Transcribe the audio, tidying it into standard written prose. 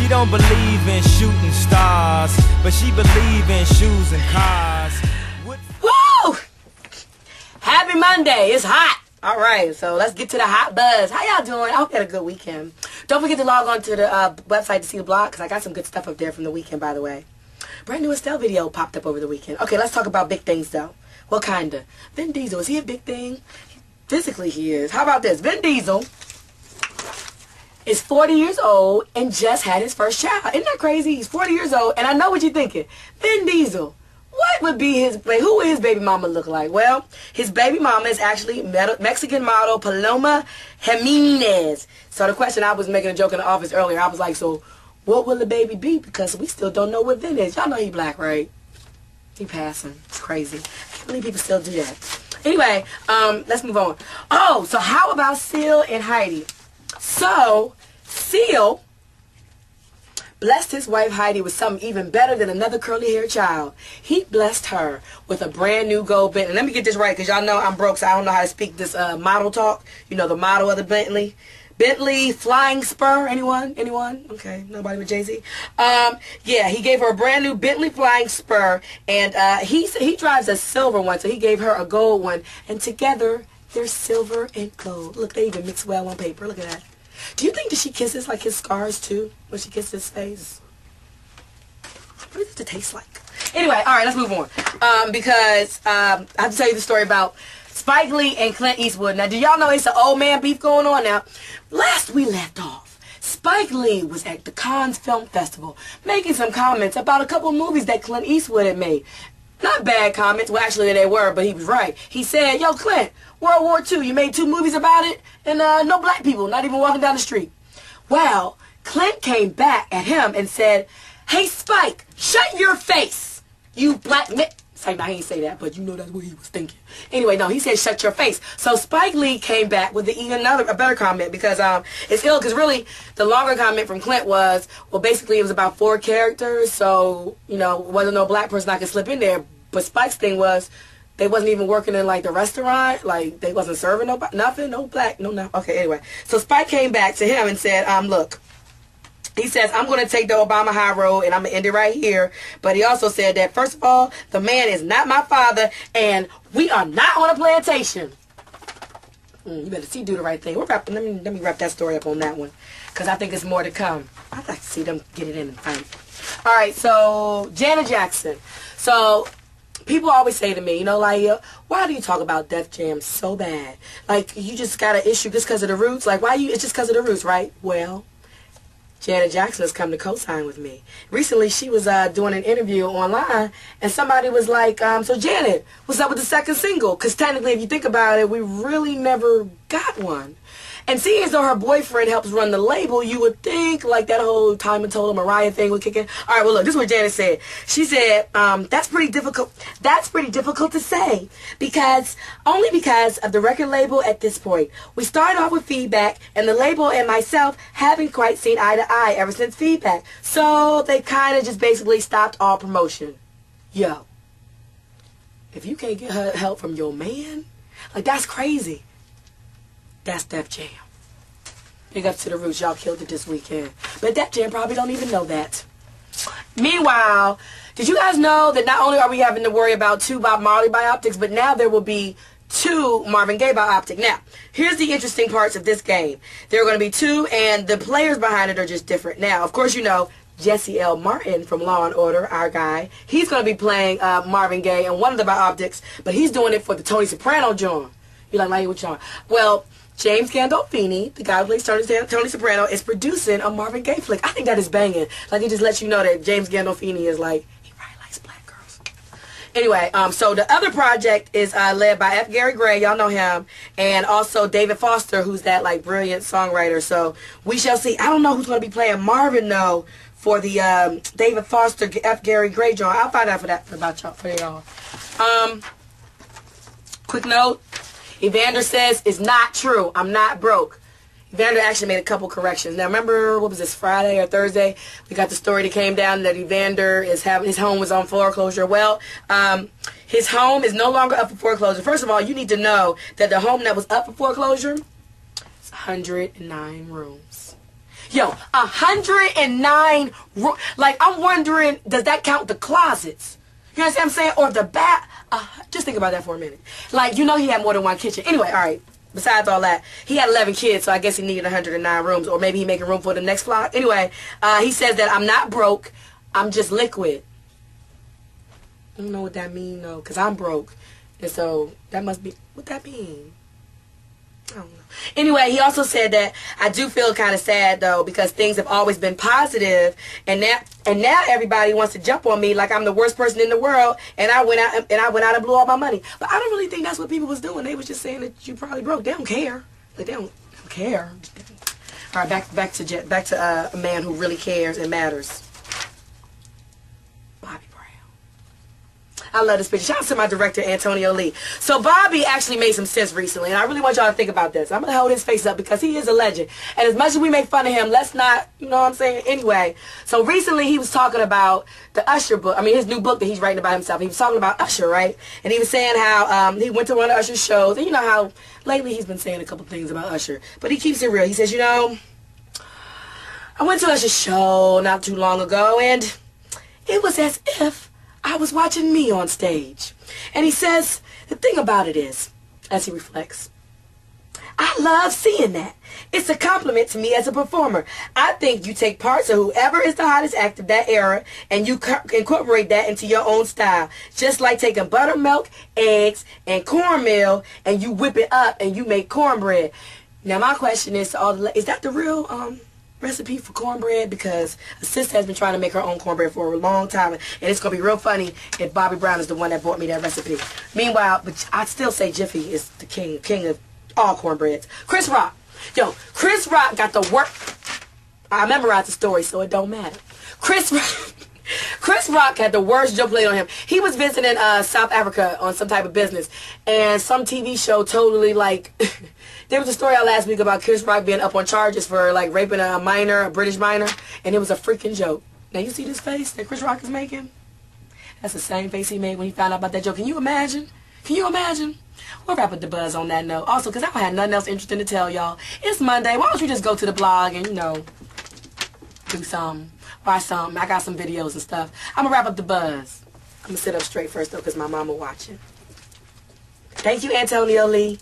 She don't believe in shooting stars, but she believe in shoes and cars. Woo! Happy Monday. It's hot. All right, so let's get to the hot buzz. How y'all doing? I hope you had a good weekend. Don't forget to log on to the website to see the blog, because I got some good stuff up there from the weekend, by the way. Brand new Estelle video popped up over the weekend. Okay, let's talk about big things, though. What kind of? Vin Diesel, is he a big thing? Physically, he is. How about this? Vin Diesel is 40 years old and just had his first child. Isn't that crazy? He's 40 years old, and I know what you're thinking. Vin Diesel, what would be his, who would his baby mama look like? Well, his baby mama is actually Mexican model Paloma Jimenez. So the question, I was making a joke in the office earlier, I was like, so what will the baby be? Because we still don't know what Vin is. Y'all know he black, right? He passing. It's crazy. I can't believe people still do that. Anyway, let's move on. Oh, so how about Seal and Heidi? So, Seal blessed his wife Heidi with something even better than another curly-haired child. He blessed her with a brand new gold Bentley. Let me get this right, because y'all know I'm broke, so I don't know how to speak this model talk. You know, the model of the Bentley. Bentley Flying Spur. Anyone? Anyone? Okay, nobody but Jay-Z. Yeah, he gave her a brand new Bentley Flying Spur, and he drives a silver one, so he gave her a gold one, and together they're silver and gold. Look, they even mix well on paper. Look at that. Do you think that she kisses like his scars too when she kisses his face? What does it taste like? Anyway, all right, let's move on. Because I have to tell you the story about Spike Lee and Clint Eastwood. Now, do y'all know it's an old man beef going on now? Last we left off, Spike Lee was at the Cannes Film Festival making some comments about a couple movies that Clint Eastwood had made. Not bad comments. Well, actually they were, but he was right. He said, yo, Clint, World War II, you made 2 movies about it, and no black people, not even walking down the street. Well, Clint came back at him and said, hey, Spike, shut your face, you black man. It's like, no, he didn't say that, but you know that's what he was thinking. Anyway, no, he said, shut your face. So Spike Lee came back with a better comment, because it's ill, because really, the longer comment from Clint was, well, basically it was about 4 characters, so, you know, wasn't no black person I could slip in there. But Spike's thing was, they wasn't even working in, like, the restaurant. Like, they wasn't serving nobody, nothing, no black, no. Okay, anyway. So Spike came back to him and said, look, he says, I'm going to take the Obama high road, and I'm going to end it right here. But he also said that, first of all, the man is not my father, and we are not on a plantation. You better do the right thing. Let me wrap that story up on that one, because I think there's more to come. I'd like to see them get it in and fight. All right, so Janet Jackson. So people always say to me, you know, Laiya, why do you talk about Def Jam so bad? Like, you just got an issue just because of the roots? Like, it's just because of the roots, right? Well, Janet Jackson has come to co-sign with me. Recently, she was doing an interview online, and somebody was like, so Janet, what's up with the second single? Because technically, if you think about it, we really never got one. And seeing as though her boyfriend helps run the label, you would think like that whole Time and Total Mariah thing would kick in. All right, well, look, this is what Janet said. She said, that's pretty difficult. That's pretty difficult to say, only because of the record label at this point. We started off with feedback, and the label and myself haven't quite seen eye to eye ever since feedback. So they kind of just basically stopped all promotion. Yo, if you can't get help from your man, like, that's crazy. That's Def Jam. Big up to the roots. Y'all killed it this weekend. But Def Jam probably don't even know that. Meanwhile, did you guys know that not only are we having to worry about 2 Bob Marley biopics, but now there will be 2 Marvin Gaye biopics. Now, here's the interesting parts of this game. There are going to be 2, and the players behind it are just different. Now, of course, you know, Jesse L. Martin from Law & Order, our guy, he's going to be playing Marvin Gaye in one of the biopics, but he's doing it for the Tony Soprano joint. You're like, what y'all? Well, James Gandolfini, the guy who plays Tony Soprano, is producing a Marvin Gaye flick. I think that is banging. Like, it just lets you know that James Gandolfini is like, he probably likes black girls. Anyway, so the other project is led by F. Gary Gray, y'all know him, and also David Foster, who's that, like, brilliant songwriter. So we shall see. I don't know who's going to be playing Marvin, though, for the David Foster, F. Gary Gray joint. I'll find out for y'all. Quick note. Evander says, it's not true. I'm not broke. Evander actually made a couple corrections. Now, remember, what was this, Friday or Thursday? We got the story that came down that Evander his home was on foreclosure. Well, his home is no longer up for foreclosure. First of all, you need to know that the home that was up for foreclosure is 109 rooms. Yo, 109, like, I'm wondering, does that count the closets? You know what I'm saying? Or the bath? Just think about that for a minute. Like, you know he had more than one kitchen. Anyway, all right. Besides all that, he had 11 kids, so I guess he needed 109 rooms. Or maybe he making room for the next flock. Anyway, he says that I'm not broke. I'm just liquid. I don't know what that means, though, because I'm broke. And so, that must be, what that mean? I don't know. Anyway, he also said that I do feel kind of sad though because things have always been positive, and now everybody wants to jump on me like I'm the worst person in the world, and I went out and blew all my money. But I don't really think that's what people was doing. They was just saying that you probably broke. They don't care. Like, they don't care. All right, back to a man who really cares and matters. Bobby Brown. I love this picture. Shout out to my director, Antonio Lee. So Bobby actually made some sense recently, and I really want y'all to think about this. I'm going to hold his face up because he is a legend. And as much as we make fun of him, let's not, you know what I'm saying? Anyway, so recently he was talking about the Usher book. I mean, his new book that he's writing about himself. He was talking about Usher, right? And he was saying how he went to one of Usher's shows. And you know how lately he's been saying a couple things about Usher. But he keeps it real. He says, you know, I went to Usher's show not too long ago, and it was as if I was watching me on stage. And he says, the thing about it is, as he reflects, I love seeing that. It's a compliment to me as a performer. I think you take parts of whoever is the hottest act of that era and you incorporate that into your own style. Just like taking buttermilk, eggs, and cornmeal and you whip it up and you make cornbread. Now my question is to all the is that the real recipe for cornbread? Because a sister has been trying to make her own cornbread for a long time, and it's going to be real funny if Bobby Brown is the one that bought me that recipe. Meanwhile, but I'd still say Jiffy is the king of all cornbreads. Chris Rock. Yo, Chris Rock got the work. I memorized the story, so it don't matter. Chris Rock had the worst joke played on him. He was visiting South Africa on some type of business, and some TV show totally like... There was a story out last week about Chris Rock being up on charges for like raping a minor, a British minor, and it was a freaking joke. Now you see this face that Chris Rock is making? That's the same face he made when he found out about that joke. Can you imagine? Can you imagine? We'll wrap up the buzz on that note. Also, because I don't have nothing else interesting to tell y'all. It's Monday. Why don't you just go to the blog and, you know, do something, watch something. I got some videos and stuff. I'm going to wrap up the buzz. I'm going to sit up straight first, though, because my mama watching. Thank you, Antonio Lee.